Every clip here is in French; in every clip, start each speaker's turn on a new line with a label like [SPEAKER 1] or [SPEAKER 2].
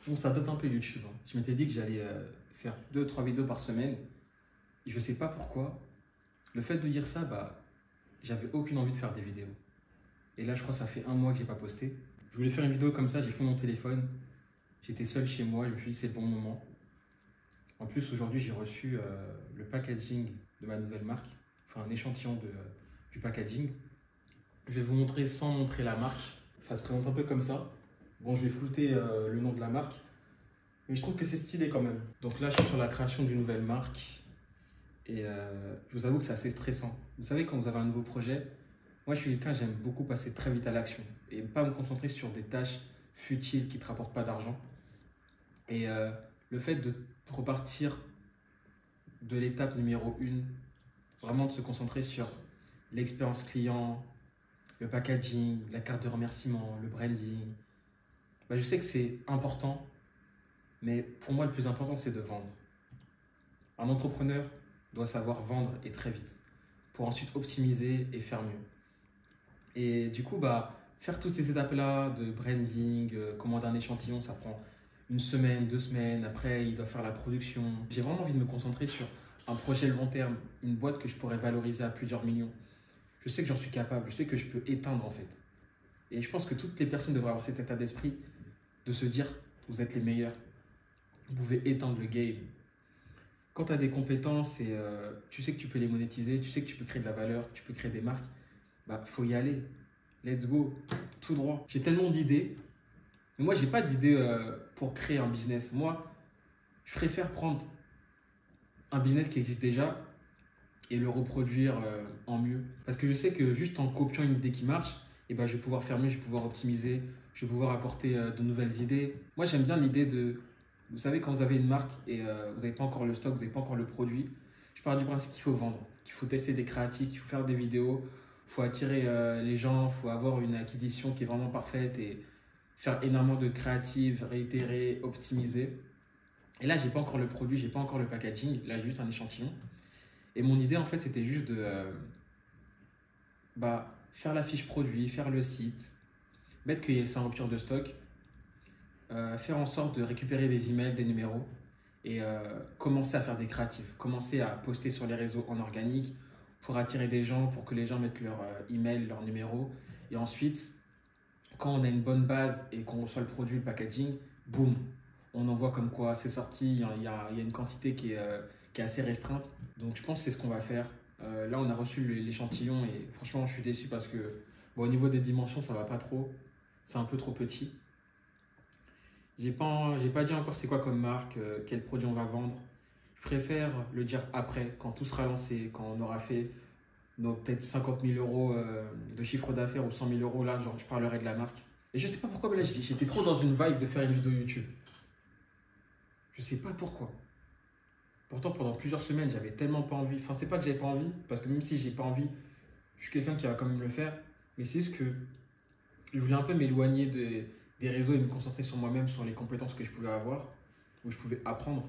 [SPEAKER 1] Bon, ça date un peu YouTube, hein. Je m'étais dit que j'allais faire 2 3 vidéos par semaine. Et je sais pas pourquoi. Le fait de dire ça, bah, j'avais aucune envie de faire des vidéos. Et là, je crois que ça fait un mois que j'ai pas posté. Je voulais faire une vidéo comme ça, j'ai pris mon téléphone. J'étais seul chez moi, je me suis dit c'est le bon moment. En plus, aujourd'hui, j'ai reçu le packaging de ma nouvelle marque. Enfin, un échantillon du packaging. Je vais vous montrer sans montrer la marque. Ça se présente un peu comme ça. Bon, je vais flouter le nom de la marque. Mais je trouve que c'est stylé quand même. Donc là, je suis sur la création d'une nouvelle marque. Et je vous avoue que c'est assez stressant. Vous savez, quand vous avez un nouveau projet, moi je suis quelqu'un, j'aime beaucoup passer très vite à l'action. Et pas me concentrer sur des tâches futiles qui ne te rapportent pas d'argent. Et le fait de repartir de l'étape numéro 1, vraiment de se concentrer sur l'expérience client, le packaging, la carte de remerciement, le branding, bah, je sais que c'est important, mais pour moi le plus important c'est de vendre. Un entrepreneur doit savoir vendre et très vite pour ensuite optimiser et faire mieux. Et du coup, bah, faire toutes ces étapes-là de branding, commander un échantillon, ça prend une semaine, 2 semaines. Après, il doit faire la production. J'ai vraiment envie de me concentrer sur un projet long terme, une boîte que je pourrais valoriser à plusieurs millions. Je sais que j'en suis capable, je sais que je peux éteindre en fait. Et je pense que toutes les personnes devraient avoir cet état d'esprit de se dire, vous êtes les meilleurs, vous pouvez éteindre le game. Quand tu as des compétences et tu sais que tu peux les monétiser, tu sais que tu peux créer de la valeur, que tu peux créer des marques, bah faut y aller. Let's go, tout droit. J'ai tellement d'idées, mais moi j'ai pas d'idées pour créer un business. Moi, je préfère prendre un business qui existe déjà et le reproduire en mieux. Parce que je sais que juste en copiant une idée qui marche, et ben, je vais pouvoir faire mieux, je vais pouvoir optimiser, je vais pouvoir apporter de nouvelles idées. Moi j'aime bien l'idée de, vous savez, quand vous avez une marque et vous n'avez pas encore le stock, vous n'avez pas encore le produit, je pars du principe qu'il faut vendre, qu'il faut tester des créatifs, qu'il faut faire des vidéos, il faut attirer les gens, il faut avoir une acquisition qui est vraiment parfaite et faire énormément de créatifs, réitérer, optimiser. Et là, j'ai pas encore le produit, j'ai pas encore le packaging, là j'ai juste un échantillon. Et mon idée en fait, c'était juste de bah, faire la fiche produit, faire le site, mettre que c'est en rupture de stock, faire en sorte de récupérer des emails, des numéros et commencer à faire des créatifs, commencer à poster sur les réseaux en organique pour attirer des gens, pour que les gens mettent leur email, leur numéro. Et ensuite, quand on a une bonne base et qu'on reçoit le produit, le packaging, boum, on envoie comme quoi c'est sorti, il y a une quantité qui est assez restreinte. Donc je pense que c'est ce qu'on va faire. Là, on a reçu l'échantillon et franchement, je suis déçu parce que bon, au niveau des dimensions, ça va pas trop. C'est un peu trop petit. J'ai pas dit encore c'est quoi comme marque, quel produit on va vendre. Je préfère le dire après, quand tout sera lancé, quand on aura fait nos peut-être 50 000 euros de chiffre d'affaires ou 100 000 euros, là, genre, je parlerai de la marque. Et je sais pas pourquoi, mais là, j'étais trop dans une vibe de faire une vidéo YouTube. Je sais pas pourquoi. Pourtant, pendant plusieurs semaines, j'avais tellement pas envie. Enfin, c'est pas que j'avais pas envie, parce que même si j'ai pas envie, je suis quelqu'un qui va quand même le faire. Mais c'est juste que je voulais un peu m'éloigner des réseaux et me concentrer sur moi-même, sur les compétences que je pouvais avoir, où je pouvais apprendre.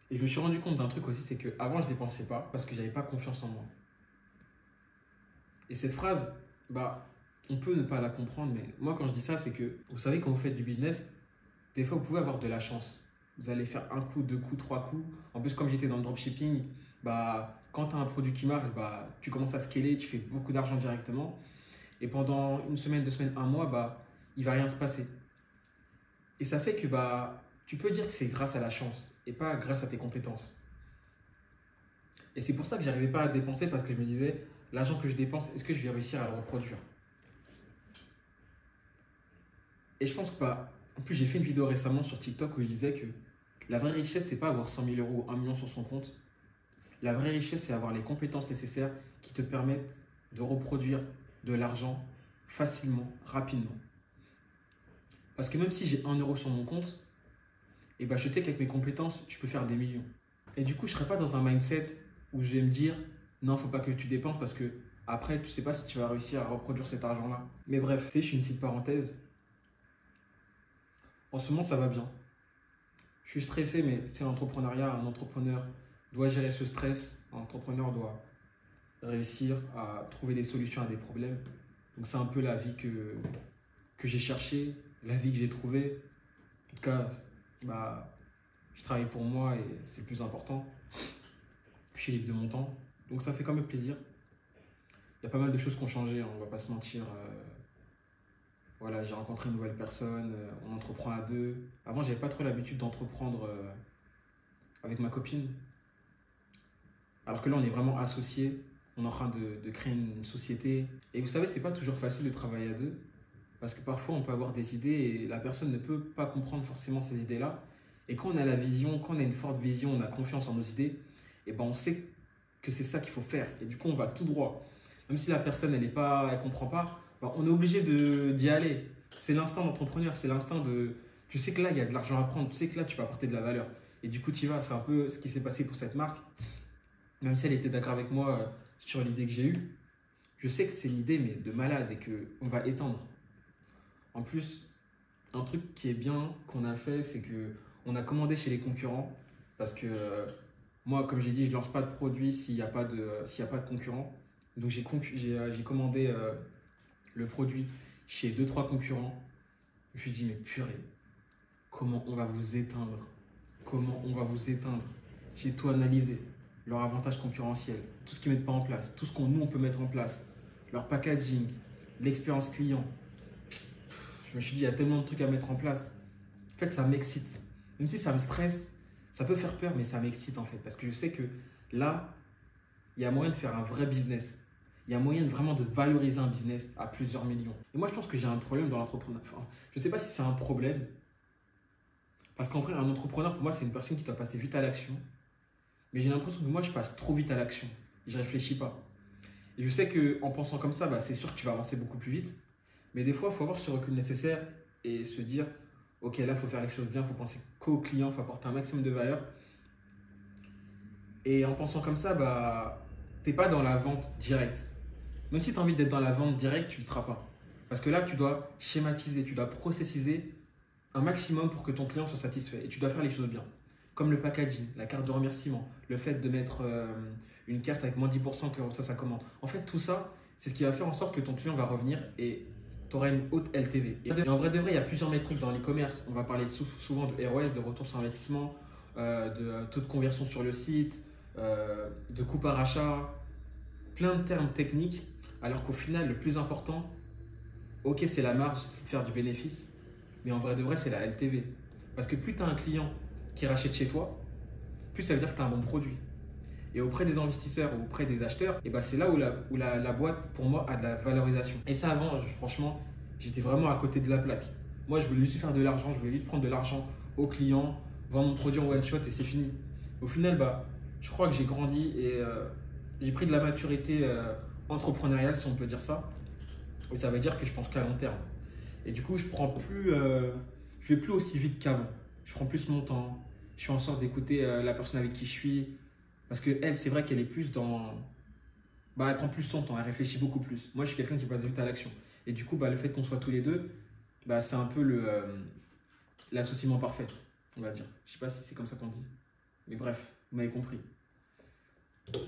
[SPEAKER 1] Et je me suis rendu compte d'un truc aussi, c'est qu'avant, je dépensais pas parce que j'avais pas confiance en moi. Et cette phrase, bah, on peut ne pas la comprendre, mais moi, quand je dis ça, c'est que, vous savez, quand vous faites du business, des fois, vous pouvez avoir de la chance. Vous allez faire un coup, 2 coups, 3 coups. En plus, comme j'étais dans le dropshipping, bah, quand tu as un produit qui marche, bah, tu commences à scaler, tu fais beaucoup d'argent directement. Et pendant une semaine, 2 semaines, un mois, bah, il va rien se passer. Et ça fait que bah, tu peux dire que c'est grâce à la chance et pas grâce à tes compétences. Et c'est pour ça que j'arrivais pas à dépenser parce que je me disais, l'argent que je dépense, est-ce que je vais réussir à le reproduire? Et je pense que bah, en plus, j'ai fait une vidéo récemment sur TikTok où je disais que la vraie richesse, c'est pas avoir 100 000 euros ou 1 million sur son compte. La vraie richesse, c'est avoir les compétences nécessaires qui te permettent de reproduire de l'argent facilement, rapidement. Parce que même si j'ai 1 euro sur mon compte, et ben je sais qu'avec mes compétences, je peux faire des millions. Et du coup, je ne serai pas dans un mindset où je vais me dire non, il ne faut pas que tu dépenses parce que après, tu ne sais pas si tu vas réussir à reproduire cet argent-là. Mais bref, tu sais, je suis une petite parenthèse. En ce moment, ça va bien. Je suis stressé, mais c'est l'entrepreneuriat. Un entrepreneur doit gérer ce stress. Un entrepreneur doit réussir à trouver des solutions à des problèmes. Donc, c'est un peu la vie que j'ai cherchée, la vie que j'ai trouvée. En tout cas, bah, je travaille pour moi et c'est le plus important. Je suis libre de mon temps. Donc ça fait quand même plaisir. Il y a pas mal de choses qui ont changé, hein, on va pas se mentir. Voilà, j'ai rencontré une nouvelle personne, on entreprend à deux. Avant, j'avais pas trop l'habitude d'entreprendre avec ma copine. Alors que là, on est vraiment associés. On est en train de créer une société. Et vous savez, c'est pas toujours facile de travailler à deux. Parce que parfois, on peut avoir des idées et la personne ne peut pas comprendre forcément ces idées-là. Et quand on a la vision, quand on a une forte vision, on a confiance en nos idées, et ben on sait que c'est ça qu'il faut faire. Et du coup, on va tout droit. Même si la personne, elle comprend pas, ben, on est obligé d'y aller. C'est l'instinct d'entrepreneur, c'est l'instinct de... Tu sais que là, il y a de l'argent à prendre, tu sais que là, tu vas apporter de la valeur. Et du coup, tu y vas. C'est un peu ce qui s'est passé pour cette marque. Même si elle était d'accord avec moi sur l'idée que j'ai eue, je sais que c'est une idée, mais de malade et qu'on va étendre. En plus, un truc qui est bien qu'on a fait, c'est que on a commandé chez les concurrents. Parce que moi, comme j'ai dit, je ne lance pas de produit s'il y a pas de concurrents. Donc j'ai commandé le produit chez deux trois concurrents. Je me suis dit, mais purée, comment on va vous éteindre? Comment on va vous éteindre? J'ai tout analysé. Leur avantage concurrentiel, tout ce qu'ils ne mettent pas en place, tout ce qu'on nous on peut mettre en place, leur packaging, l'expérience client. Je me suis dit, il y a tellement de trucs à mettre en place. En fait, ça m'excite. Même si ça me stresse, ça peut faire peur, mais ça m'excite en fait. Parce que je sais que là, il y a moyen de faire un vrai business. Il y a moyen vraiment de valoriser un business à plusieurs millions. Et moi, je pense que j'ai un problème dans l'entrepreneuriat. Enfin, je ne sais pas si c'est un problème. Parce qu'en vrai, un entrepreneur, pour moi, c'est une personne qui doit passer vite à l'action. Mais j'ai l'impression que moi, je passe trop vite à l'action. Et je ne réfléchis pas. Et je sais qu'en pensant comme ça, bah, c'est sûr que tu vas avancer beaucoup plus vite. Mais des fois, il faut avoir ce recul nécessaire et se dire, ok, là, il faut faire les choses bien, il faut penser qu'au client, il faut apporter un maximum de valeur. Et en pensant comme ça, bah, tu n'es pas dans la vente directe. Même si tu as envie d'être dans la vente directe, tu ne le seras pas. Parce que là, tu dois schématiser, tu dois processiser un maximum pour que ton client soit satisfait. Et tu dois faire les choses bien. Comme le packaging, la carte de remerciement, le fait de mettre une carte avec moins 10% que ça commande. En fait, tout ça, c'est ce qui va faire en sorte que ton client va revenir et tu auras une haute LTV. Et en vrai de vrai, il y a plusieurs métriques dans l'e-commerce. On va parler souvent de ROS, de retour sur investissement, de taux de conversion sur le site, de coût par achat, plein de termes techniques. Alors qu'au final, le plus important, ok, c'est la marge, c'est de faire du bénéfice. Mais en vrai de vrai, c'est la LTV. Parce que plus tu as un client qui rachète chez toi, plus ça veut dire que tu as un bon produit. Et auprès des investisseurs ou auprès des acheteurs, et ben c'est là où la boîte, pour moi, a de la valorisation. Et ça, avant, franchement, j'étais vraiment à côté de la plaque. Moi, je voulais juste faire de l'argent, je voulais vite prendre de l'argent aux clients, vendre mon produit en one shot et c'est fini. Au final, bah, je crois que j'ai grandi et j'ai pris de la maturité entrepreneuriale, si on peut dire ça. Et ça veut dire que je pense qu'à long terme. Et du coup, je vais plus aussi vite qu'avant. Je prends plus mon temps. Je fais en sorte d'écouter la personne avec qui je suis. Parce que elle, c'est vrai qu'elle est plus dans... Bah, elle prend plus son temps, elle réfléchit beaucoup plus. Moi, je suis quelqu'un qui passe vite à l'action. Et du coup, bah, le fait qu'on soit tous les deux, bah, c'est un peu l'associement parfait, on va dire. Je sais pas si c'est comme ça qu'on dit. Mais bref, vous m'avez compris.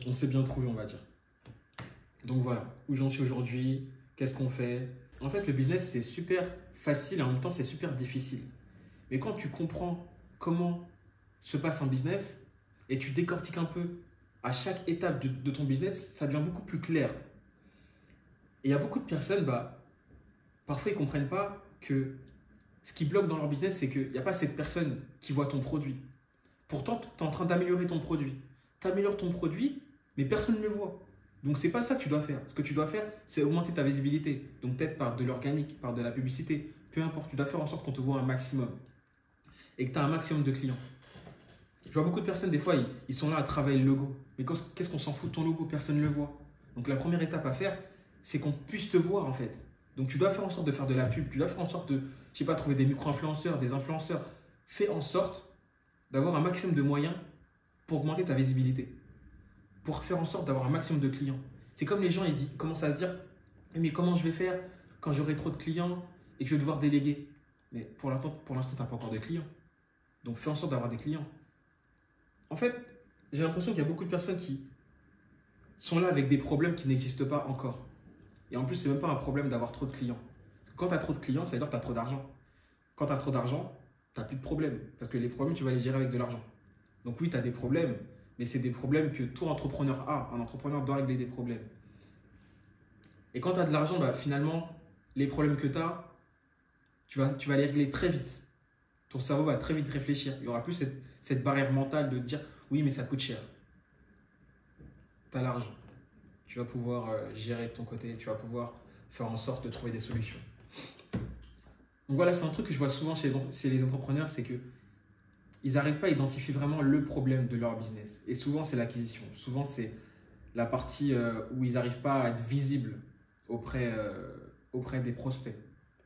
[SPEAKER 1] On s'est bien trouvé, on va dire. Donc voilà, où j'en suis aujourd'hui, qu'est-ce qu'on fait. En fait, le business, c'est super facile et en même temps, c'est super difficile. Mais quand tu comprends comment se passe un business et tu décortiques un peu à chaque étape de ton business, ça devient beaucoup plus clair. Et il y a beaucoup de personnes, bah, parfois, ils ne comprennent pas que ce qui bloque dans leur business, c'est qu'il n'y a pas cette personne qui voit ton produit. Pourtant, tu es en train d'améliorer ton produit. Tu améliores ton produit, mais personne ne le voit. Donc, ce n'est pas ça que tu dois faire. Ce que tu dois faire, c'est augmenter ta visibilité. Donc, peut-être par de l'organique, par de la publicité, peu importe. Tu dois faire en sorte qu'on te voit un maximum et que tu as un maximum de clients. Je vois beaucoup de personnes, des fois, ils sont là à travailler le logo. Mais qu'est-ce qu'on s'en fout de ton logo? Personne ne le voit. Donc, la première étape à faire, c'est qu'on puisse te voir, en fait. Donc, tu dois faire en sorte de faire de la pub. Tu dois faire en sorte de, je sais pas, trouver des micro-influenceurs, des influenceurs. Fais en sorte d'avoir un maximum de moyens pour augmenter ta visibilité. Pour faire en sorte d'avoir un maximum de clients. C'est comme les gens, ils commencent à se dire, mais comment je vais faire quand j'aurai trop de clients et que je vais devoir déléguer? Mais pour l'instant, tu n'as pas encore de clients. Donc, fais en sorte d'avoir des clients. En fait, j'ai l'impression qu'il y a beaucoup de personnes qui sont là avec des problèmes qui n'existent pas encore. Et en plus, ce n'est même pas un problème d'avoir trop de clients. Quand tu as trop de clients, ça veut dire que tu as trop d'argent. Quand tu as trop d'argent, tu n'as plus de problème. Parce que les problèmes, tu vas les gérer avec de l'argent. Donc oui, tu as des problèmes, mais c'est des problèmes que tout entrepreneur a. Un entrepreneur doit régler des problèmes. Et quand tu as de l'argent, bah, finalement, les problèmes que tu as, tu vas les régler très vite. Ton cerveau va très vite réfléchir. Il n'y aura plus cette barrière mentale de te dire « oui, mais ça coûte cher ». Tu as l'argent. Tu vas pouvoir gérer de ton côté. Tu vas pouvoir faire en sorte de trouver des solutions. Donc voilà, c'est un truc que je vois souvent chez les entrepreneurs, c'est qu'ils n'arrivent pas à identifier vraiment le problème de leur business. Et souvent, c'est l'acquisition. Souvent, c'est la partie où ils n'arrivent pas à être visibles auprès des prospects,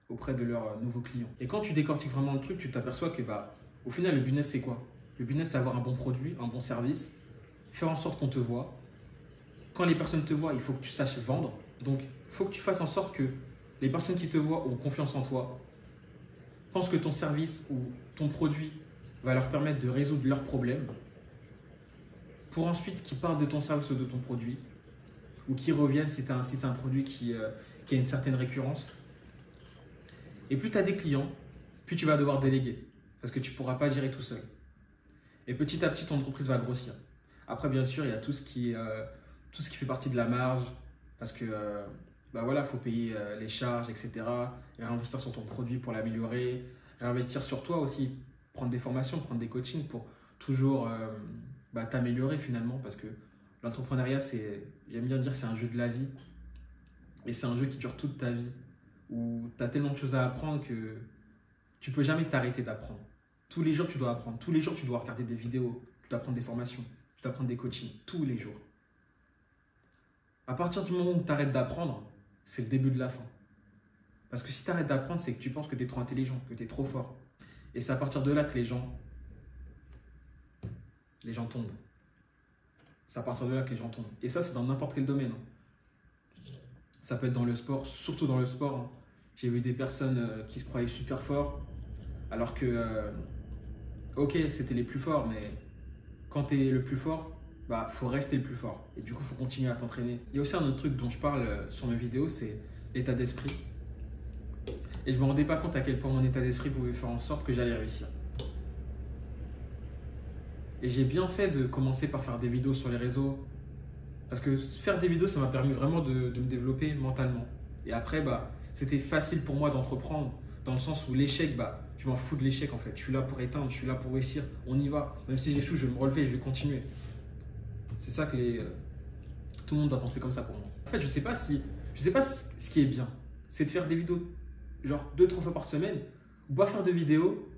[SPEAKER 1] auprès de leurs nouveaux clients. Et quand tu décortiques vraiment le truc, tu t'aperçois que au final, le business, c'est quoi? Le business, c'est avoir un bon produit, un bon service, faire en sorte qu'on te voit. Quand les personnes te voient, il faut que tu saches vendre. Donc, il faut que tu fasses en sorte que les personnes qui te voient ont confiance en toi, pensent que ton service ou ton produit va leur permettre de résoudre leurs problèmes, pour ensuite qu'ils parlent de ton service ou de ton produit, ou qu'ils reviennent si c'est un produit qui a une certaine récurrence. Et plus tu as des clients, plus tu vas devoir déléguer, parce que tu ne pourras pas gérer tout seul. Et petit à petit, ton entreprise va grossir. Après, bien sûr, il y a tout ce qui fait partie de la marge, parce que voilà, faut payer les charges, etc. Et réinvestir sur ton produit pour l'améliorer, réinvestir sur toi aussi, prendre des formations, prendre des coachings pour toujours t'améliorer finalement, parce que l'entrepreneuriat, j'aime bien dire, c'est un jeu de la vie, et c'est un jeu qui dure toute ta vie, où tu as tellement de choses à apprendre que tu ne peux jamais t'arrêter d'apprendre. Tous les jours, tu dois apprendre. Tous les jours, tu dois regarder des vidéos, tu dois prendre des formations, tu dois prendre des coachings, tous les jours. À partir du moment où tu arrêtes d'apprendre, c'est le début de la fin. Parce que si tu arrêtes d'apprendre, c'est que tu penses que tu es trop intelligent, que tu es trop fort. Et c'est à partir de là que les gens tombent. C'est à partir de là que les gens tombent. Et ça, c'est dans n'importe quel domaine. Ça peut être dans le sport, surtout dans le sport. J'ai vu des personnes qui se croyaient super forts, alors que, ok, c'était les plus forts, mais quand tu es le plus fort, faut rester le plus fort. Et du coup, il faut continuer à t'entraîner. Il y a aussi un autre truc dont je parle sur mes vidéos, c'est l'état d'esprit. Et je ne me rendais pas compte à quel point mon état d'esprit pouvait faire en sorte que j'allais réussir. Et j'ai bien fait de commencer par faire des vidéos sur les réseaux. Parce que faire des vidéos, ça m'a permis vraiment de me développer mentalement. Et après, c'était facile pour moi d'entreprendre, dans le sens où l'échec, je m'en fous de l'échec en fait. Je suis là pour éteindre, je suis là pour réussir, on y va. Même si j'échoue, je vais me relever, je vais continuer. C'est ça que tout le monde doit penser comme ça pour moi. En fait, je sais pas ce qui est bien. C'est de faire des vidéos, genre 2-3 fois par semaine, ou pas faire de vidéos,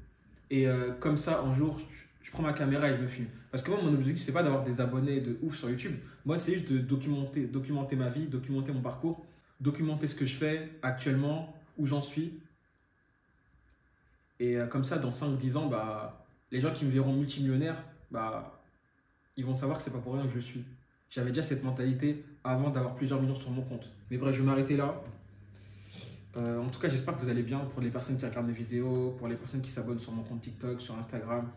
[SPEAKER 1] et comme ça, un jour, je prends ma caméra et je me filme. Parce que moi, mon objectif, c'est pas d'avoir des abonnés de ouf sur YouTube. Moi, c'est juste de documenter ma vie, documenter mon parcours, documenter ce que je fais actuellement, où j'en suis. Et comme ça, dans 5-10 ans, les gens qui me verront multimillionnaire, ils vont savoir que c'est pas pour rien que je le suis. J'avais déjà cette mentalité avant d'avoir plusieurs millions sur mon compte. Mais bref, je vais m'arrêter là. En tout cas, j'espère que vous allez bien. Pour les personnes qui regardent mes vidéos, pour les personnes qui s'abonnent sur mon compte TikTok, sur Instagram.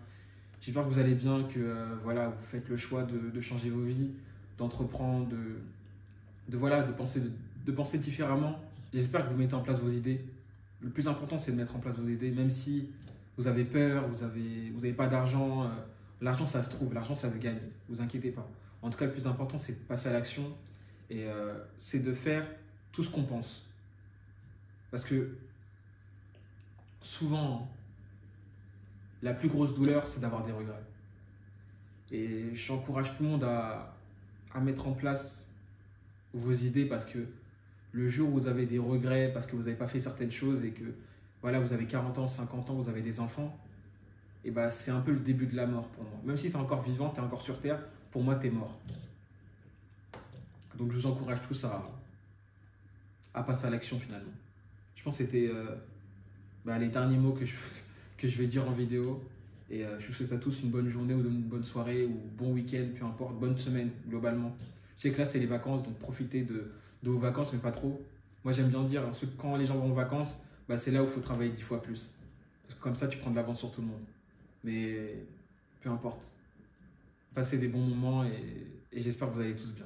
[SPEAKER 1] J'espère que vous allez bien, que vous faites le choix de changer vos vies, d'entreprendre, de penser différemment. J'espère que vous mettez en place vos idées. Le plus important, c'est de mettre en place vos idées, même si vous avez peur, vous avez pas d'argent. L'argent, ça se trouve, l'argent, ça se gagne. Ne vous inquiétez pas. En tout cas, le plus important, c'est de passer à l'action et c'est de faire tout ce qu'on pense. Parce que souvent, la plus grosse douleur, c'est d'avoir des regrets. Et j'encourage tout le monde à mettre en place vos idées, parce que le jour où vous avez des regrets parce que vous n'avez pas fait certaines choses et que vous avez 40 ans, 50 ans, vous avez des enfants, et c'est un peu le début de la mort pour moi. Même si tu es encore vivant, tu es encore sur Terre, pour moi, tu es mort. Donc je vous encourage tous à passer à l'action finalement. Je pense que c'était les derniers mots que je vais dire en vidéo. Et je vous souhaite à tous une bonne journée ou une bonne soirée ou bon week-end, peu importe, bonne semaine globalement. Je sais que là c'est les vacances, donc profitez de vos vacances, mais pas trop. Moi j'aime bien dire, quand les gens vont en vacances, c'est là où il faut travailler 10 fois plus. Parce que comme ça tu prends de l'avance sur tout le monde. Mais peu importe. Passez des bons moments et j'espère que vous allez tous bien.